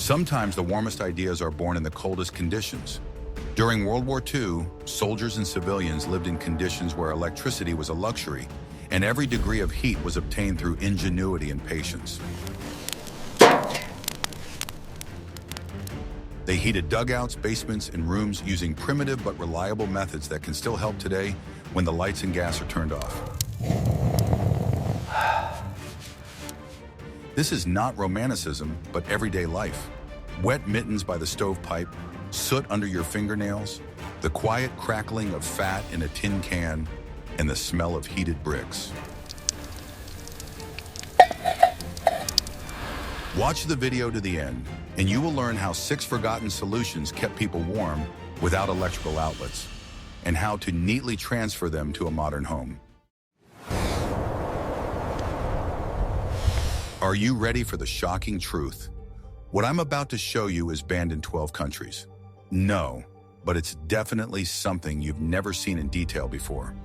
Sometimes the warmest ideas are born in the coldest conditions. During World War II, soldiers and civilians lived in conditions where electricity was a luxury, and every degree of heat was obtained through ingenuity and patience. They heated dugouts, basements, and rooms using primitive but reliable methods that can still help today when the lights and gas are turned off. This is not romanticism, but everyday life. Wet mittens by the stovepipe, soot under your fingernails, the quiet crackling of fat in a tin can, and the smell of heated bricks. Watch the video to the end, and you will learn how 6 forgotten solutions kept people warm without electrical outlets, and how to neatly transfer them to a modern home. Are you ready for the shocking truth? What I'm about to show you is banned in 12 countries. No, but it's definitely something you've never seen in detail before.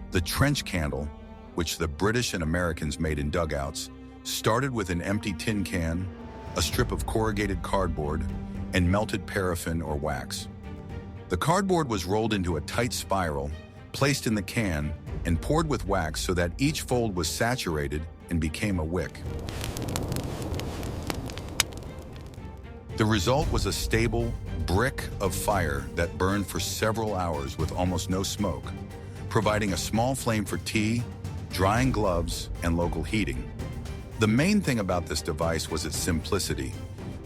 The trench candle, which the British and Americans made in dugouts, started with an empty tin can, a strip of corrugated cardboard, and melted paraffin or wax. The cardboard was rolled into a tight spiral, placed in the can, and poured with wax so that each fold was saturated and became a wick. The result was a stable brick of fire that burned for several hours with almost no smoke, providing a small flame for tea, drying gloves, and local heating. The main thing about this device was its simplicity,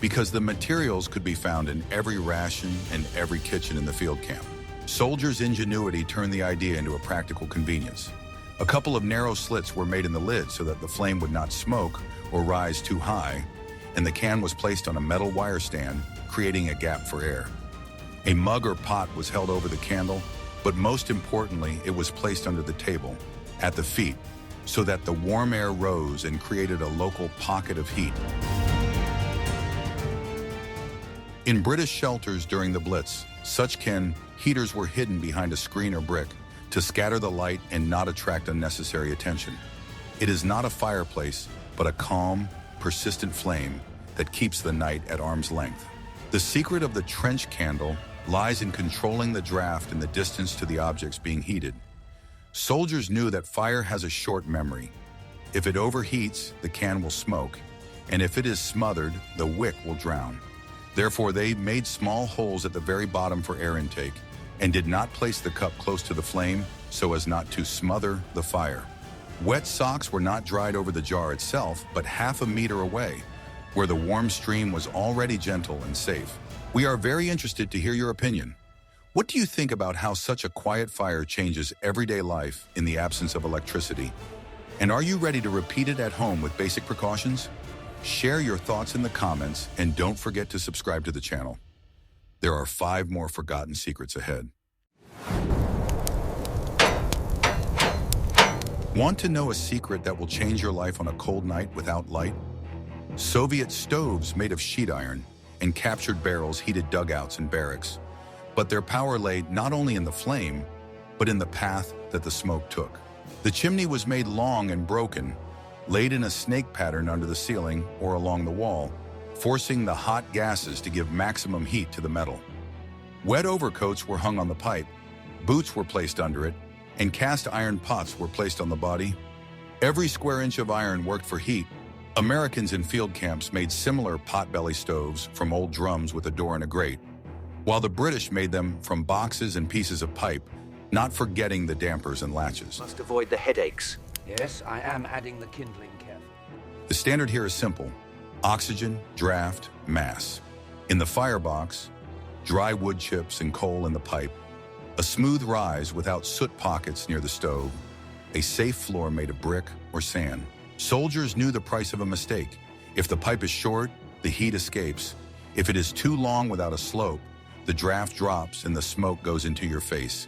because the materials could be found in every ration and every kitchen in the field camp. Soldiers' ingenuity turned the idea into a practical convenience. A couple of narrow slits were made in the lid so that the flame would not smoke or rise too high, and the can was placed on a metal wire stand, creating a gap for air. A mug or pot was held over the candle, but most importantly, it was placed under the table, at the feet, so that the warm air rose and created a local pocket of heat. In British shelters during the Blitz, such heaters were hidden behind a screen or brick to scatter the light and not attract unnecessary attention. It is not a fireplace, but a calm, persistent flame that keeps the night at arm's length. The secret of the trench candle lies in controlling the draft and the distance to the objects being heated. Soldiers knew that fire has a short memory. If it overheats, the can will smoke, and if it is smothered, the wick will drown. Therefore, they made small holes at the very bottom for air intake and did not place the cup close to the flame so as not to smother the fire. Wet socks were not dried over the jar itself, but half a meter away, where the warm stream was already gentle and safe. We are very interested to hear your opinion. What do you think about how such a quiet fire changes everyday life in the absence of electricity? And are you ready to repeat it at home with basic precautions? Share your thoughts in the comments and don't forget to subscribe to the channel. There are 5 more forgotten secrets ahead. Want to know a secret that will change your life on a cold night without light? Soviet stoves made of sheet iron and captured barrels heated dugouts and barracks. But their power lay not only in the flame, but in the path that the smoke took. The chimney was made long and broken, laid in a snake pattern under the ceiling or along the wall, forcing the hot gases to give maximum heat to the metal. Wet overcoats were hung on the pipe, boots were placed under it, and cast iron pots were placed on the body. Every square inch of iron worked for heat. Americans in field camps made similar potbelly stoves from old drums with a door and a grate, while the British made them from boxes and pieces of pipe, not forgetting the dampers and latches. Must avoid the headaches. Yes, I am adding the kindling carefully. The standard here is simple: oxygen, draft, mass. In the firebox, dry wood chips and coal in the pipe, a smooth rise without soot pockets near the stove, a safe floor made of brick or sand. Soldiers knew the price of a mistake. If the pipe is short, the heat escapes. If it is too long without a slope, the draft drops and the smoke goes into your face.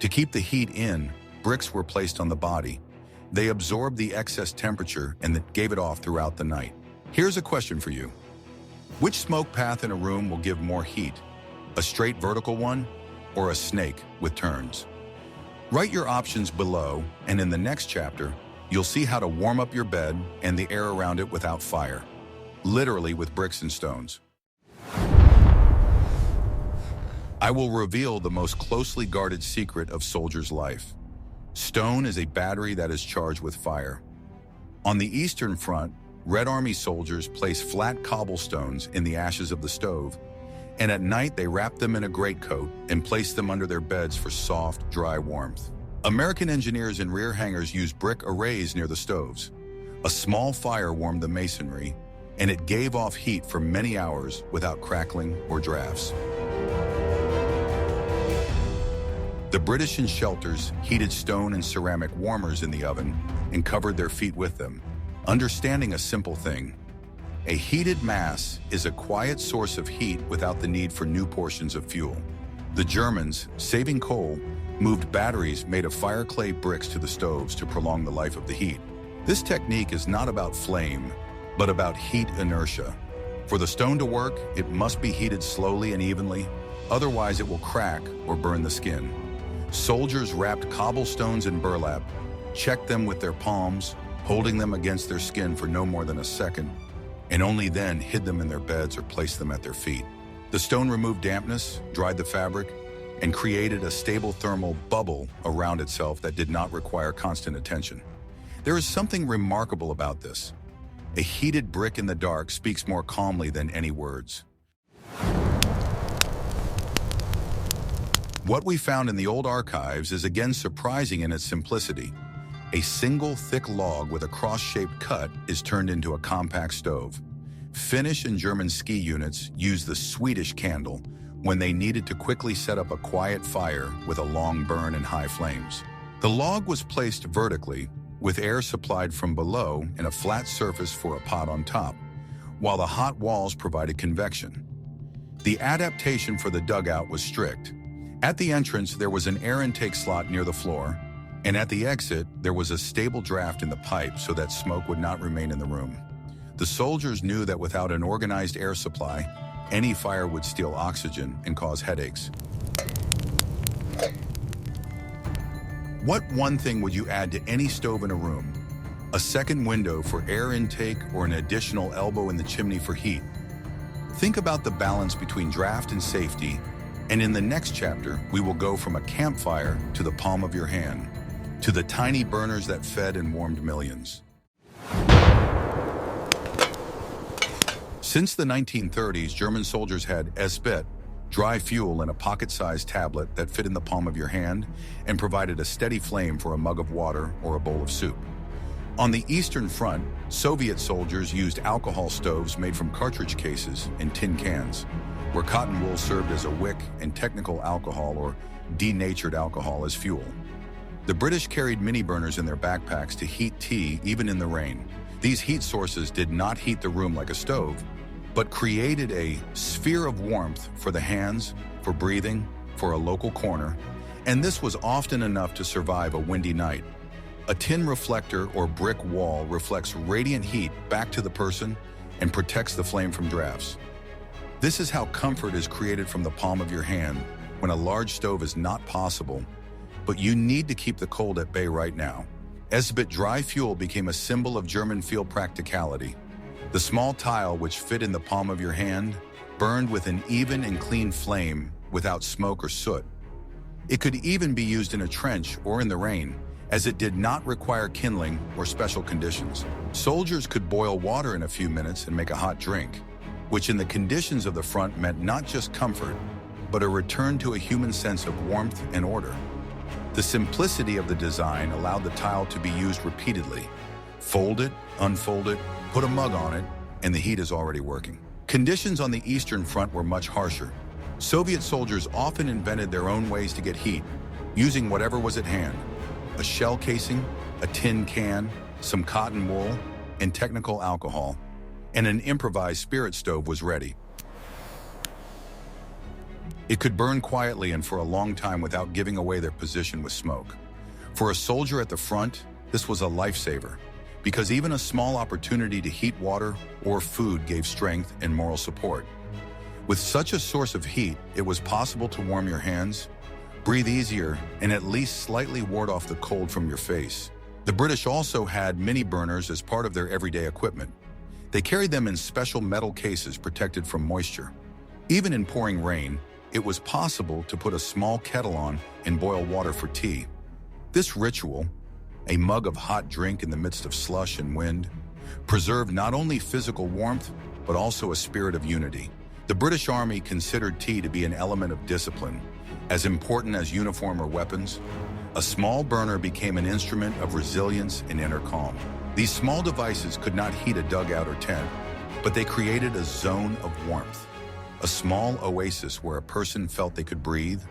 To keep the heat in, bricks were placed on the body. They absorbed the excess temperature and gave it off throughout the night. Here's a question for you. Which smoke path in a room will give more heat? A straight vertical one or a snake with turns? Write your options below, and in the next chapter, you'll see how to warm up your bed and the air around it without fire, literally with bricks and stones. I will reveal the most closely guarded secret of soldier's life. Stone is a battery that is charged with fire. On the Eastern Front, Red Army soldiers place flat cobblestones in the ashes of the stove, and at night they wrap them in a greatcoat and place them under their beds for soft, dry warmth. American engineers in rear hangars used brick arrays near the stoves. A small fire warmed the masonry, and it gave off heat for many hours without crackling or drafts. The British in shelters heated stone and ceramic warmers in the oven and covered their feet with them, understanding a simple thing. A heated mass is a quiet source of heat without the need for new portions of fuel. The Germans, saving coal, moved batteries made of fire clay bricks to the stoves to prolong the life of the heat. This technique is not about flame, but about heat inertia. For the stone to work, it must be heated slowly and evenly, otherwise it will crack or burn the skin. Soldiers wrapped cobblestones in burlap, checked them with their palms, holding them against their skin for no more than a second, and only then hid them in their beds or placed them at their feet. The stone removed dampness, dried the fabric, and created a stable thermal bubble around itself that did not require constant attention. There is something remarkable about this. A heated brick in the dark speaks more calmly than any words. What we found in the old archives is again surprising in its simplicity. A single thick log with a cross-shaped cut is turned into a compact stove. Finnish and German ski units used the Swedish candle when they needed to quickly set up a quiet fire with a long burn and high flames. The log was placed vertically, with air supplied from below and a flat surface for a pot on top, while the hot walls provided convection. The adaptation for the dugout was strict. At the entrance, there was an air intake slot near the floor, and at the exit, there was a stable draft in the pipe so that smoke would not remain in the room. The soldiers knew that without an organized air supply, any fire would steal oxygen and cause headaches. What one thing would you add to any stove in a room? A second window for air intake or an additional elbow in the chimney for heat? Think about the balance between draft and safety, and in the next chapter, we will go from a campfire to the palm of your hand, to the tiny burners that fed and warmed millions. Since the 1930s, German soldiers had Esbett, dry fuel in a pocket-sized tablet that fit in the palm of your hand and provided a steady flame for a mug of water or a bowl of soup. On the Eastern Front, Soviet soldiers used alcohol stoves made from cartridge cases and tin cans, where cotton wool served as a wick and technical alcohol or denatured alcohol as fuel. The British carried mini burners in their backpacks to heat tea even in the rain. These heat sources did not heat the room like a stove, but created a sphere of warmth for the hands, for breathing, for a local corner, and this was often enough to survive a windy night. A tin reflector or brick wall reflects radiant heat back to the person and protects the flame from drafts. This is how comfort is created from the palm of your hand when a large stove is not possible, but you need to keep the cold at bay right now. Esbett dry fuel became a symbol of German field practicality. The small tile which fit in the palm of your hand burned with an even and clean flame without smoke or soot. It could even be used in a trench or in the rain, as it did not require kindling or special conditions. Soldiers could boil water in a few minutes and make a hot drink, which in the conditions of the front meant not just comfort, but a return to a human sense of warmth and order. The simplicity of the design allowed the tile to be used repeatedly. Fold it, unfold it, put a mug on it, and the heat is already working. Conditions on the Eastern Front were much harsher. Soviet soldiers often invented their own ways to get heat, using whatever was at hand: a shell casing, a tin can, some cotton wool, and technical alcohol, and an improvised spirit stove was ready. It could burn quietly and for a long time without giving away their position with smoke. For a soldier at the front, this was a lifesaver, because even a small opportunity to heat water or food gave strength and moral support. With such a source of heat, it was possible to warm your hands, breathe easier, and at least slightly ward off the cold from your face. The British also had mini burners as part of their everyday equipment. They carried them in special metal cases protected from moisture. Even in pouring rain, it was possible to put a small kettle on and boil water for tea. This ritual, a mug of hot drink in the midst of slush and wind, preserved not only physical warmth, but also a spirit of unity. The British Army considered tea to be an element of discipline, as important as uniform or weapons. A small burner became an instrument of resilience and inner calm. These small devices could not heat a dugout or tent, but they created a zone of warmth, a small oasis where a person felt they could breathe,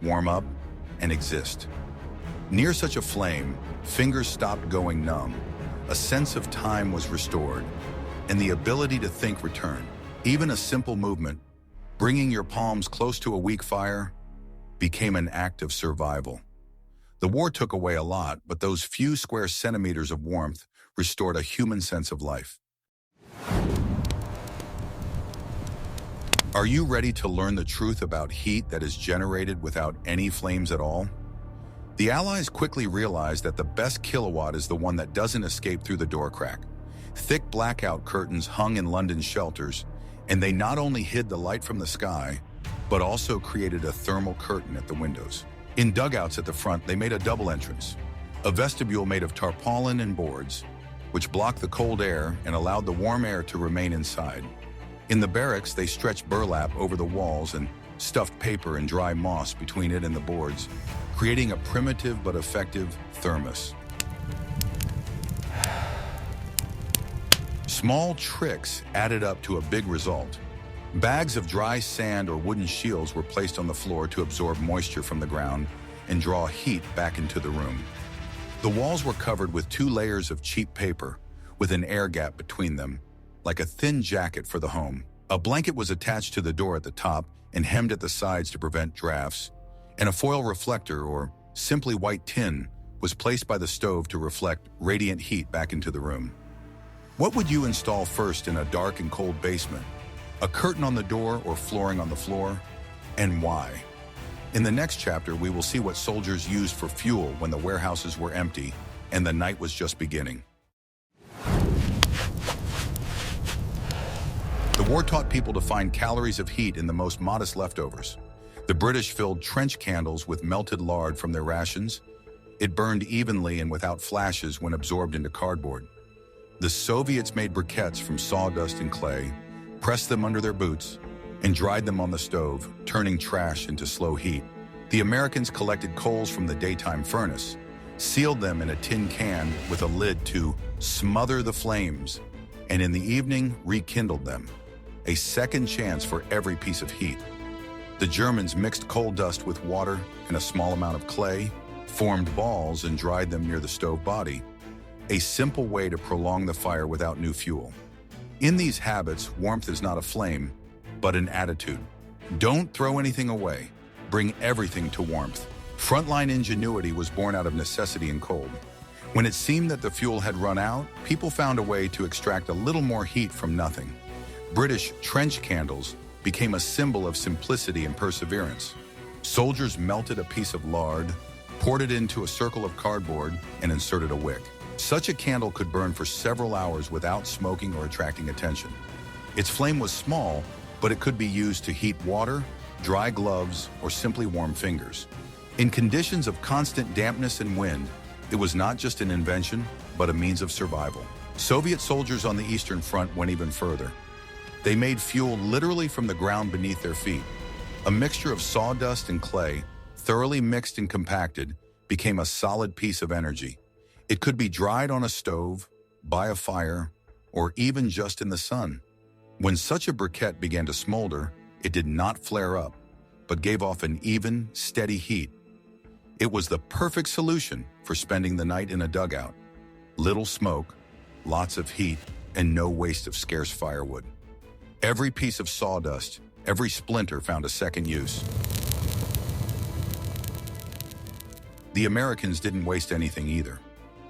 warm up, and exist. Near such a flame, fingers stopped going numb, a sense of time was restored, and the ability to think returned. Even a simple movement, bringing your palms close to a weak fire, became an act of survival. The war took away a lot, but those few square centimeters of warmth restored a human sense of life. Are you ready to learn the truth about heat that is generated without any flames at all? The Allies quickly realized that the best kilowatt is the one that doesn't escape through the door crack. Thick blackout curtains hung in London's shelters, and they not only hid the light from the sky, but also created a thermal curtain at the windows. In dugouts at the front, they made a double entrance, a vestibule made of tarpaulin and boards, which blocked the cold air and allowed the warm air to remain inside. In the barracks, they stretched burlap over the walls and stuffed paper and dry moss between it and the boards, creating a primitive but effective thermos. Small tricks added up to a big result. Bags of dry sand or wooden shields were placed on the floor to absorb moisture from the ground and draw heat back into the room. The walls were covered with 2 layers of cheap paper, with an air gap between them, like a thin jacket for the home. A blanket was attached to the door at the top and hemmed at the sides to prevent drafts, and a foil reflector, or simply white tin, was placed by the stove to reflect radiant heat back into the room. What would you install first in a dark and cold basement? A curtain on the door or flooring on the floor? And why? In the next chapter, we will see what soldiers used for fuel when the warehouses were empty and the night was just beginning. The war taught people to find calories of heat in the most modest leftovers. The British filled trench candles with melted lard from their rations. It burned evenly and without flashes when absorbed into cardboard. The Soviets made briquettes from sawdust and clay, pressed them under their boots, and dried them on the stove, turning trash into slow heat. The Americans collected coals from the daytime furnace, sealed them in a tin can with a lid to smother the flames, and in the evening rekindled them, a second chance for every piece of heat. The Germans mixed coal dust with water and a small amount of clay, formed balls and dried them near the stove body, a simple way to prolong the fire without new fuel. In these habits, warmth is not a flame, but an attitude. Don't throw anything away. Bring everything to warmth. Frontline ingenuity was born out of necessity and cold. When it seemed that the fuel had run out, people found a way to extract a little more heat from nothing. British trench candles became a symbol of simplicity and perseverance. Soldiers melted a piece of lard, poured it into a circle of cardboard, and inserted a wick. Such a candle could burn for several hours without smoking or attracting attention. Its flame was small, but it could be used to heat water, dry gloves, or simply warm fingers. In conditions of constant dampness and wind, it was not just an invention, but a means of survival. Soviet soldiers on the Eastern Front went even further. They made fuel literally from the ground beneath their feet. A mixture of sawdust and clay, thoroughly mixed and compacted, became a solid piece of energy. It could be dried on a stove, by a fire, or even just in the sun. When such a briquette began to smolder, it did not flare up, but gave off an even, steady heat. It was the perfect solution for spending the night in a dugout. Little smoke, lots of heat, and no waste of scarce firewood. Every piece of sawdust, every splinter found a second use. The Americans didn't waste anything either.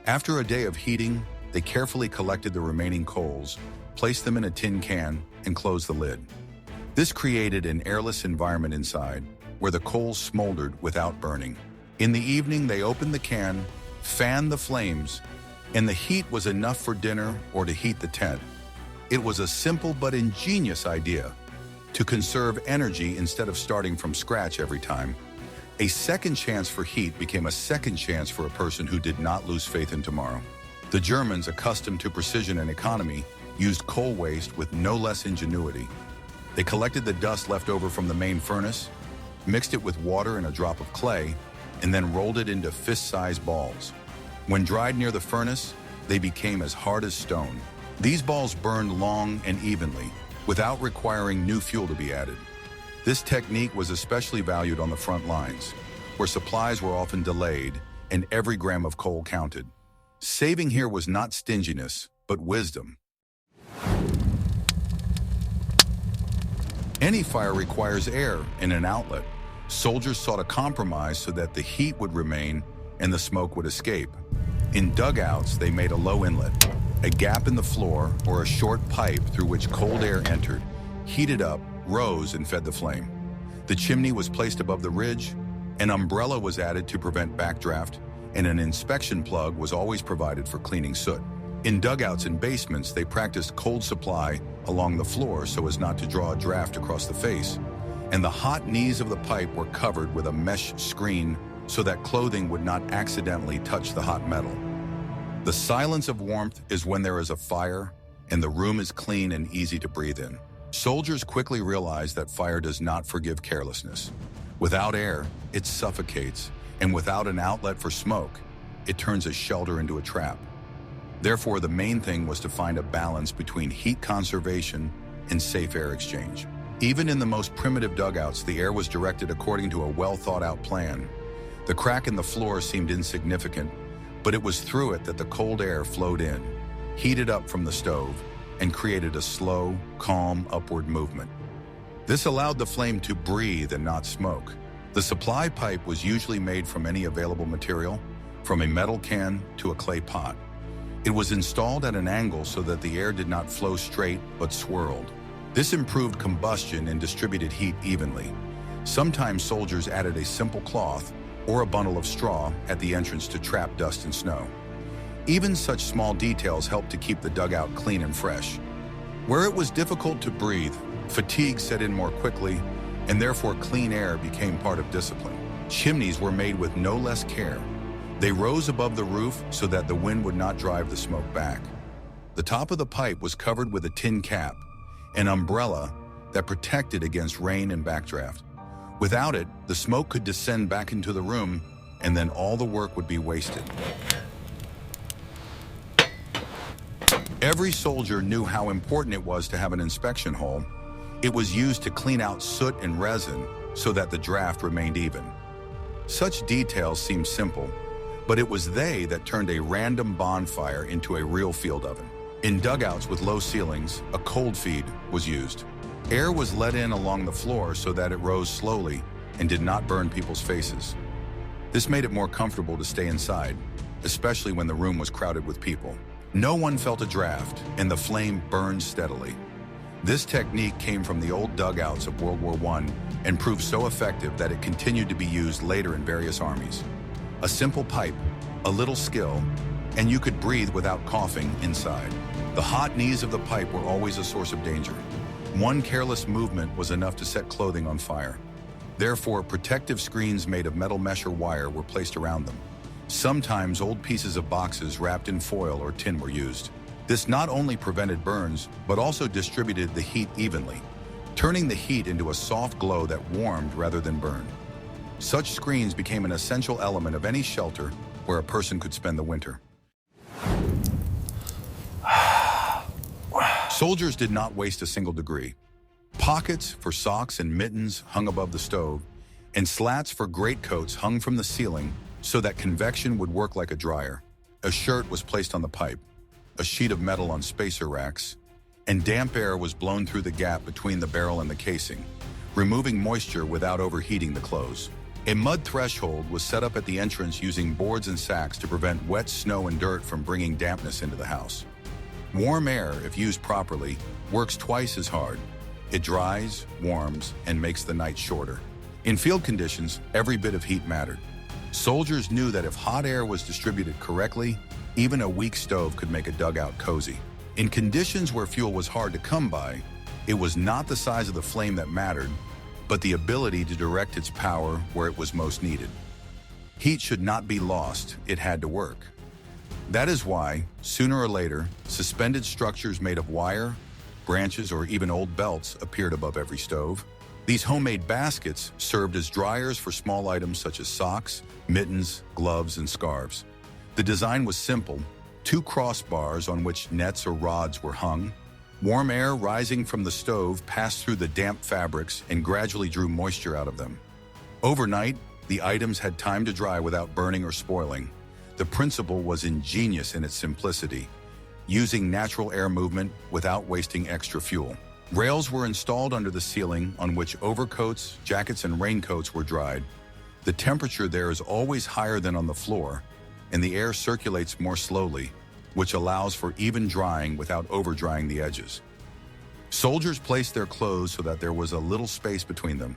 After a day of heating, they carefully collected the remaining coals, placed them in a tin can, and closed the lid. This created an airless environment inside, where the coals smoldered without burning. In the evening, they opened the can, fanned the flames, and the heat was enough for dinner or to heat the tent. It was a simple but ingenious idea, To conserve energy instead of starting from scratch every time, a second chance for heat became a second chance for a person who did not lose faith in tomorrow. The Germans, accustomed to precision and economy, used coal waste with no less ingenuity. They collected the dust left over from the main furnace, mixed it with water and a drop of clay, and then rolled it into fist-sized balls. When dried near the furnace, they became as hard as stone. These balls burned long and evenly, without requiring new fuel to be added. This technique was especially valued on the front lines, where supplies were often delayed and every gram of coal counted. Saving here was not stinginess, but wisdom. Any fire requires air and an outlet. Soldiers sought a compromise so that the heat would remain and the smoke would escape. In dugouts, they made a low inlet, a gap in the floor or a short pipe through which cold air entered, heated up, rose, and fed the flame. The chimney was placed above the ridge, an umbrella was added to prevent backdraft, and an inspection plug was always provided for cleaning soot. In dugouts and basements, they practiced cold supply along the floor so as not to draw a draft across the face, and the hot knees of the pipe were covered with a mesh screen so that clothing would not accidentally touch the hot metal. The silence of warmth is when there is a fire and the room is clean and easy to breathe in. Soldiers quickly realized that fire does not forgive carelessness. Without air, it suffocates, and without an outlet for smoke, it turns a shelter into a trap. Therefore, the main thing was to find a balance between heat conservation and safe air exchange. Even in the most primitive dugouts, the air was directed according to a well-thought-out plan. The crack in the floor seemed insignificant, but it was through it that the cold air flowed in, heated up from the stove, and created a slow, calm, upward movement. This allowed the flame to breathe and not smoke. The supply pipe was usually made from any available material, from a metal can to a clay pot. It was installed at an angle so that the air did not flow straight but swirled. This improved combustion and distributed heat evenly. Sometimes soldiers added a simple cloth or a bundle of straw at the entrance to trap dust and snow. Even such small details helped to keep the dugout clean and fresh. Where it was difficult to breathe, fatigue set in more quickly, and therefore clean air became part of discipline. Chimneys were made with no less care. They rose above the roof so that the wind would not drive the smoke back. The top of the pipe was covered with a tin cap, an umbrella that protected against rain and backdraft. Without it, the smoke could descend back into the room, and then all the work would be wasted. Every soldier knew how important it was to have an inspection hole. It was used to clean out soot and resin so that the draft remained even. Such details seem simple, but it was they that turned a random bonfire into a real field oven. In dugouts with low ceilings, a cold feed was used. Air was let in along the floor so that it rose slowly and did not burn people's faces. This made it more comfortable to stay inside, especially when the room was crowded with people. No one felt a draft, and the flame burned steadily. This technique came from the old dugouts of World War I and proved so effective that it continued to be used later in various armies. A simple pipe, a little skill, and you could breathe without coughing inside. The hot knees of the pipe were always a source of danger. One careless movement was enough to set clothing on fire. Therefore, protective screens made of metal mesh or wire were placed around them. Sometimes old pieces of boxes wrapped in foil or tin were used. This not only prevented burns, but also distributed the heat evenly, turning the heat into a soft glow that warmed rather than burned. Such screens became an essential element of any shelter where a person could spend the winter. Soldiers did not waste a single degree. Pockets for socks and mittens hung above the stove, and slats for greatcoats hung from the ceiling so that convection would work like a dryer. A shirt was placed on the pipe, a sheet of metal on spacer racks, and damp air was blown through the gap between the barrel and the casing, removing moisture without overheating the clothes. A mud threshold was set up at the entrance using boards and sacks to prevent wet snow and dirt from bringing dampness into the house. Warm air, if used properly, works twice as hard. It dries, warms, and makes the night shorter. In field conditions, every bit of heat mattered. Soldiers knew that if hot air was distributed correctly, even a weak stove could make a dugout cozy. In conditions where fuel was hard to come by, It was not the size of the flame that mattered, but the ability to direct its power where it was most needed. Heat should not be lost, it had to work. That is why, sooner or later, suspended structures made of wire, branches, or even old belts appeared above every stove. These homemade baskets served as dryers for small items such as socks, mittens, gloves, and scarves. The design was simple: two crossbars on which nets or rods were hung. Warm air rising from the stove passed through the damp fabrics and gradually drew moisture out of them. Overnight, the items had time to dry without burning or spoiling. The principle was ingenious in its simplicity, using natural air movement without wasting extra fuel. Rails were installed under the ceiling on which overcoats, jackets, and raincoats were dried. The temperature there is always higher than on the floor, and the air circulates more slowly, which allows for even drying without over-drying the edges. Soldiers placed their clothes so that there was a little space between them.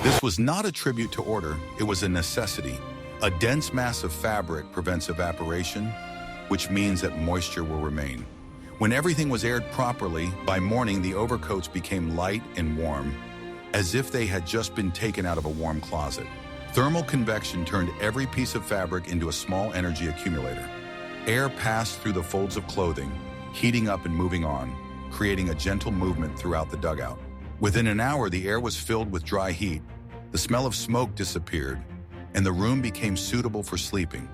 This was not a tribute to order, it was a necessity. A dense mass of fabric prevents evaporation, which means that moisture will remain. When everything was aired properly, by morning the overcoats became light and warm, as if they had just been taken out of a warm closet. Thermal convection turned every piece of fabric into a small energy accumulator. Air passed through the folds of clothing, heating up and moving on, creating a gentle movement throughout the dugout. Within an hour, the air was filled with dry heat, the smell of smoke disappeared, and the room became suitable for sleeping.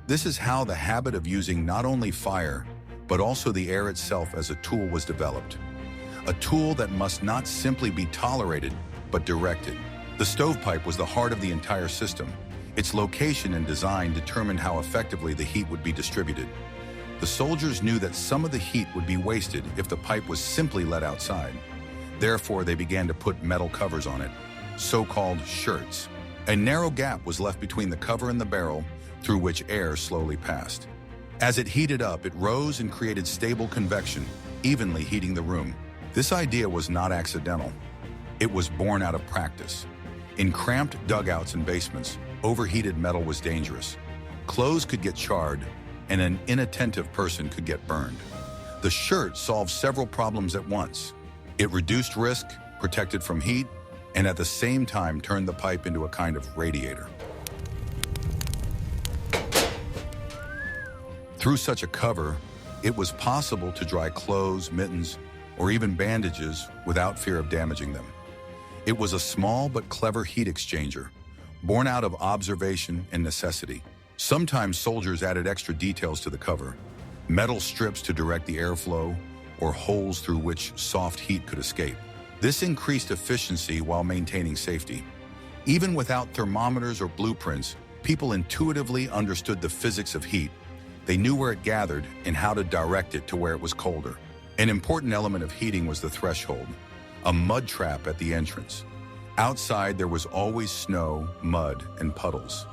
This is how the habit of using not only fire, but also the air itself as a tool was developed. A tool that must not simply be tolerated, but directed. The stovepipe was the heart of the entire system. Its location and design determined how effectively the heat would be distributed. The soldiers knew that some of the heat would be wasted if the pipe was simply let outside. Therefore, they began to put metal covers on it, so-called shirts. A narrow gap was left between the cover and the barrel, through which air slowly passed. As it heated up, it rose and created stable convection, evenly heating the room. This idea was not accidental. It was born out of practice. In cramped dugouts and basements, overheated metal was dangerous. Clothes could get charred, and an inattentive person could get burned. The shirt solved several problems at once. It reduced risk, protected from heat, and at the same time turned the pipe into a kind of radiator. Through such a cover, it was possible to dry clothes, mittens, or even bandages without fear of damaging them. It was a small but clever heat exchanger, born out of observation and necessity. Sometimes soldiers added extra details to the cover, metal strips to direct the airflow, or holes through which soft heat could escape. This increased efficiency while maintaining safety. Even without thermometers or blueprints, people intuitively understood the physics of heat. They knew where it gathered and how to direct it to where it was colder. An important element of heating was the threshold, a mud trap at the entrance. Outside, there was always snow, mud, and puddles.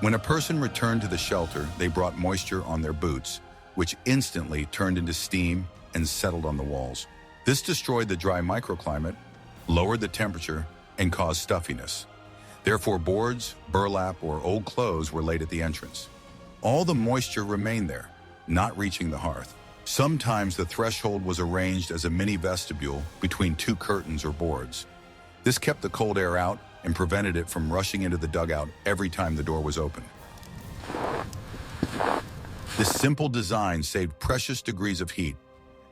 When a person returned to the shelter, they brought moisture on their boots, which instantly turned into steam and settled on the walls. This destroyed the dry microclimate, lowered the temperature, and caused stuffiness. Therefore, boards, burlap, or old clothes were laid at the entrance. All the moisture remained there, not reaching the hearth. Sometimes the threshold was arranged as a mini vestibule between two curtains or boards. This kept the cold air out and prevented it from rushing into the dugout every time the door was opened. This simple design saved precious degrees of heat.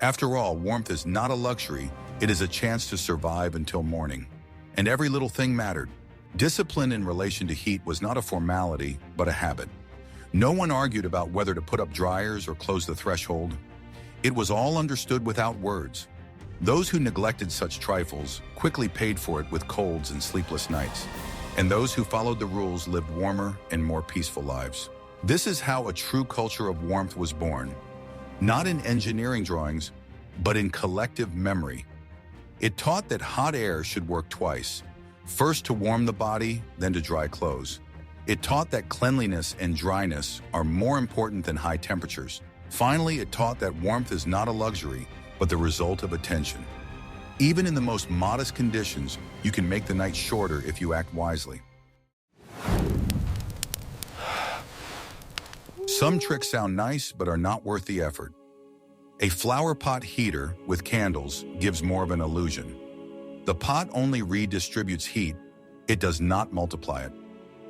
After all, warmth is not a luxury, it is a chance to survive until morning. And every little thing mattered. Discipline in relation to heat was not a formality, but a habit. No one argued about whether to put up dryers or close the threshold. It was all understood without words. Those who neglected such trifles quickly paid for it with colds and sleepless nights. And those who followed the rules lived warmer and more peaceful lives. This is how a true culture of warmth was born. Not in engineering drawings, but in collective memory. It taught that hot air should work twice, first to warm the body, then to dry clothes. It taught that cleanliness and dryness are more important than high temperatures. Finally, it taught that warmth is not a luxury, but the result of attention. Even in the most modest conditions, you can make the night shorter if you act wisely. Some tricks sound nice, but are not worth the effort. A flower pot heater with candles gives more of an illusion. The pot only redistributes heat, it does not multiply it.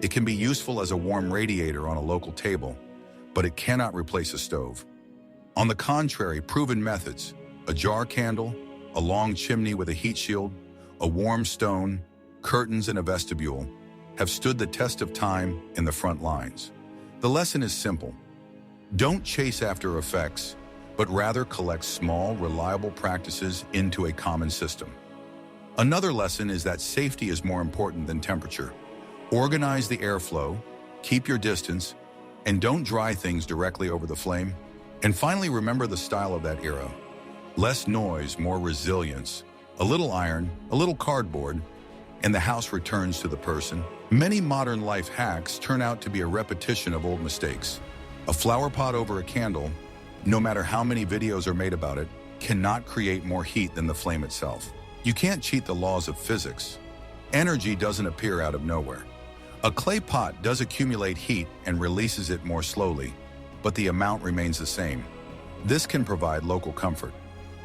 It can be useful as a warm radiator on a local table, but it cannot replace a stove. On the contrary, proven methods, a jar candle, a long chimney with a heat shield, a warm stone, curtains, and a vestibule, have stood the test of time in the front lines. The lesson is simple. Don't chase after effects, but rather collect small, reliable practices into a common system. Another lesson is that safety is more important than temperature. Organize the airflow, keep your distance, and don't dry things directly over the flame. And finally, remember the style of that era. Less noise, more resilience, a little iron, a little cardboard, and the house returns to the person. Many modern life hacks turn out to be a repetition of old mistakes. A flower pot over a candle, no matter how many videos are made about it, cannot create more heat than the flame itself. You can't cheat the laws of physics. Energy doesn't appear out of nowhere. A clay pot does accumulate heat and releases it more slowly, but the amount remains the same. This can provide local comfort.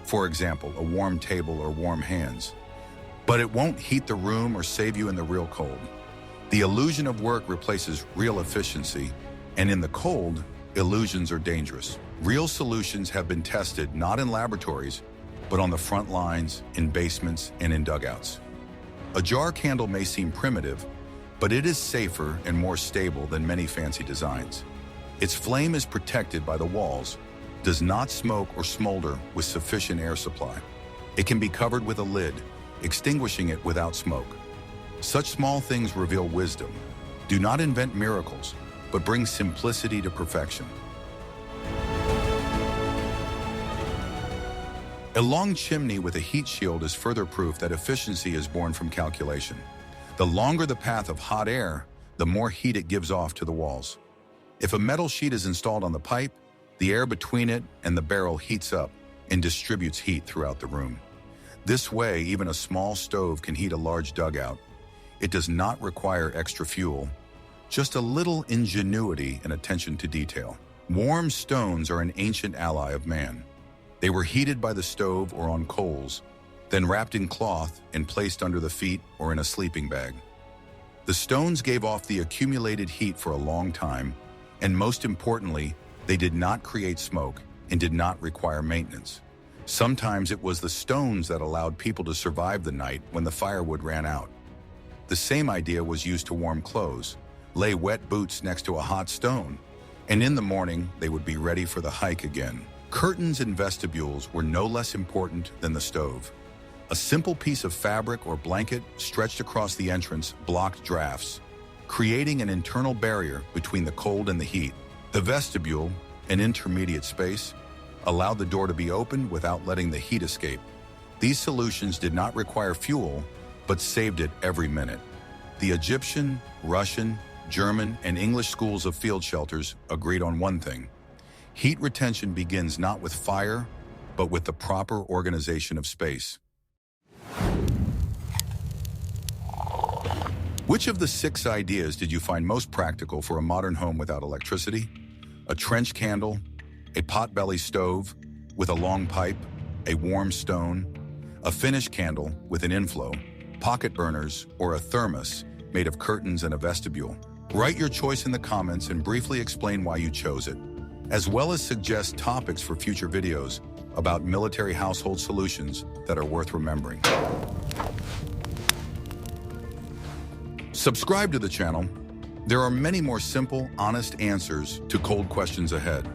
For example, a warm table or warm hands. But it won't heat the room or save you in the real cold. The illusion of work replaces real efficiency, and in the cold, illusions are dangerous. Real solutions have been tested not in laboratories, but on the front lines, in basements, and in dugouts. A jar candle may seem primitive, but it is safer and more stable than many fancy designs. Its flame is protected by the walls, does not smoke or smolder with sufficient air supply. It can be covered with a lid, extinguishing it without smoke. Such small things reveal wisdom. Do not invent miracles, but bring simplicity to perfection. A long chimney with a heat shield is further proof that efficiency is born from calculation. The longer the path of hot air, the more heat it gives off to the walls. If a metal sheet is installed on the pipe, the air between it and the barrel heats up and distributes heat throughout the room. This way, even a small stove can heat a large dugout. It does not require extra fuel, just a little ingenuity and attention to detail. Warm stones are an ancient ally of man. They were heated by the stove or on coals, then wrapped in cloth and placed under the feet or in a sleeping bag. The stones gave off the accumulated heat for a long time, and most importantly, they did not create smoke and did not require maintenance. Sometimes it was the stones that allowed people to survive the night when the firewood ran out. The same idea was used to warm clothes. Lay wet boots next to a hot stone, and in the morning they would be ready for the hike again. Curtains and vestibules were no less important than the stove. A simple piece of fabric or blanket stretched across the entrance blocked drafts, creating an internal barrier between the cold and the heat. The vestibule, an intermediate space, allowed the door to be opened without letting the heat escape. These solutions did not require fuel, but saved it every minute. The Egyptian, Russian, German, and English schools of field shelters agreed on one thing. Heat retention begins not with fire, but with the proper organization of space. Which of the 6 ideas did you find most practical for a modern home without electricity? A trench candle, a potbelly stove with a long pipe, a warm stone, a finish candle with an inflow, pocket burners, or a thermos made of curtains and a vestibule? Write your choice in the comments and briefly explain why you chose it, as well as suggest topics for future videos about military household solutions that are worth remembering. Subscribe to the channel. There are many more simple, honest answers to cold questions ahead.